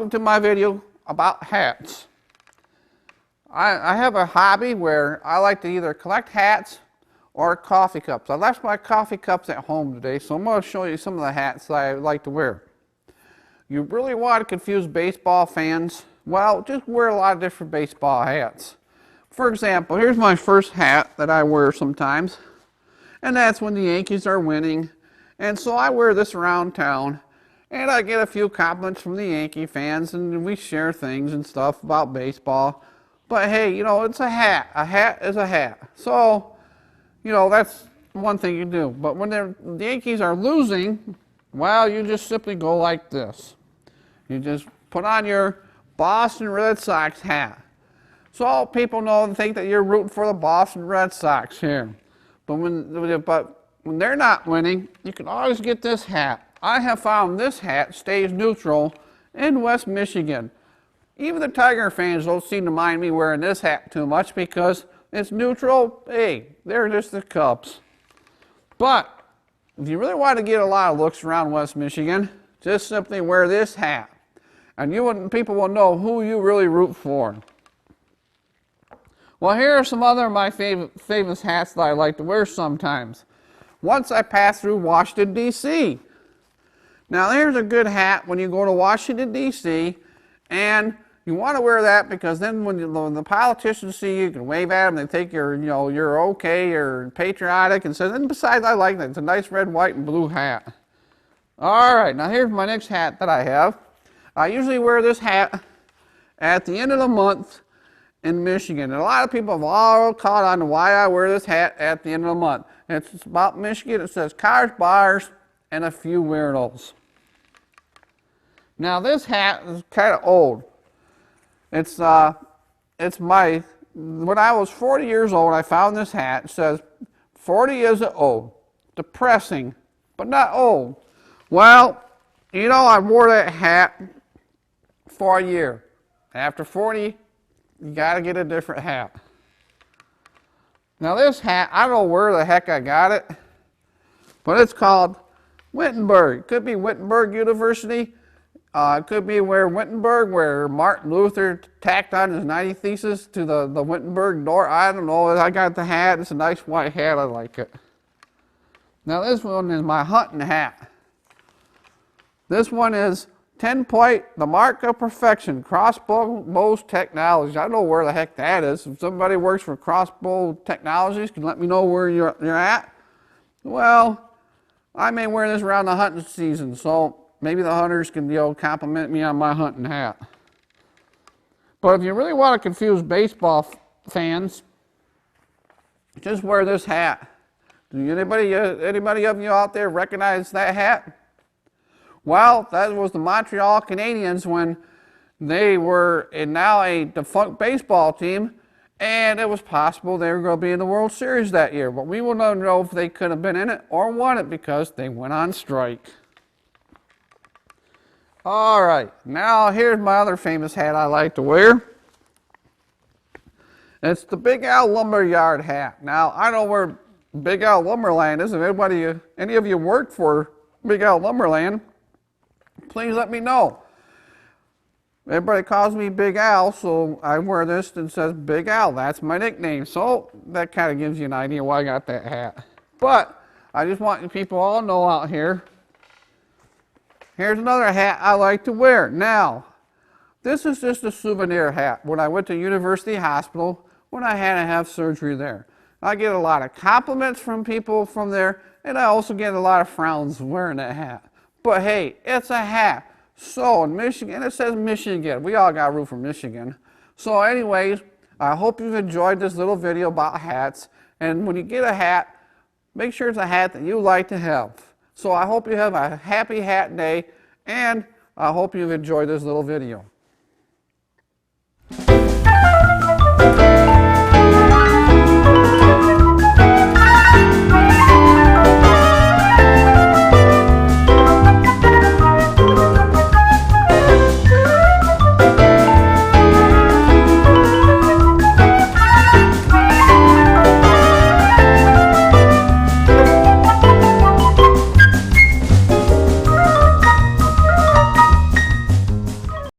welcome to my video about hats. I have a hobby where I like to either collect hats or coffee cups. I left my coffee cups at home today, so I'm going to show you some of the hats that I like to wear. You really want to confuse baseball fans? Well, just wear a lot of different baseball hats. For example, here's my first hat that I wear sometimes, and that's when the Yankees are winning. And so I wear this around town, and I get a few compliments from the Yankee fans, and we share things and stuff about baseball. But hey, you know, it's a hat. A hat is a hat. So, you know, that's one thing you do. But when the Yankees are losing, well, you just simply go like this. You just put on your Boston Red Sox hat. So all people know and think that you're rooting for the Boston Red Sox here. But when they're not winning, you can always get this hat. I have found this hat stays neutral in West Michigan. Even the Tiger fans don't seem to mind me wearing this hat too much because it's neutral. Hey, they're just the Cubs. But if you really want to get a lot of looks around West Michigan, just simply wear this hat. And people will know who you really root for. Well, here are some other of my famous hats that I like to wear sometimes. Once I passed through Washington, D.C. Now, there's a good hat when you go to Washington, D.C., and you want to wear that because then when the politicians see you can wave at them, they think you're okay, you're patriotic, and so then besides, I like that. It's a nice red, white, and blue hat. All right, now here's my next hat that I have. I usually wear this hat at the end of the month in Michigan. And a lot of people have all caught on to why I wear this hat at the end of the month. It's about Michigan. It says cars, bars, and a few weirdos. Now this hat is kind of old. When I was 40 years old, I found this hat. It says 40 isn't old. Depressing, but not old. Well, you know, I wore that hat for a year. After 40, you got to get a different hat. Now this hat, I don't know where the heck I got it, but it's called Wittenberg. It could be Wittenberg University. It could be where Martin Luther tacked on his 90 Thesis to the Wittenberg door. I don't know. I got the hat. It's a nice white hat. I like it. Now this one is my hunting hat. This one is 10-point, the mark of perfection, Crossbows Technologies. I don't know where the heck that is. If somebody works for Crossbow Technologies, can let me know where you're at. Well, I may wear this around the hunting season, so maybe the hunters can compliment me on my hunting hat. But if you really want to confuse baseball fans, just wear this hat. Do anybody of you out there recognize that hat? Well, that was the Montreal Canadiens when they were now a defunct baseball team, and it was possible they were going to be in the World Series that year. But we will not know if they could have been in it or won it because they went on strike. All right, now here's my other famous hat I like to wear. It's the Big Al Lumberyard hat. Now, I don't know where Big Al Lumberland is. If any of you work for Big Al Lumberland, please let me know. Everybody calls me Big Al, so I wear this that says Big Al. That's my nickname. So that kind of gives you an idea why I got that hat. But I just want you people all to know out here, here's another hat I like to wear. Now, this is just a souvenir hat. When I went to University Hospital, when I had to have surgery there, I get a lot of compliments from people from there, and I also get a lot of frowns wearing that hat. But hey, it's a hat. So in Michigan, it says Michigan. We all got root for Michigan. So anyways, I hope you've enjoyed this little video about hats. And when you get a hat, make sure it's a hat that you like to have. So I hope you have a happy hat day, and I hope you've enjoyed this little video.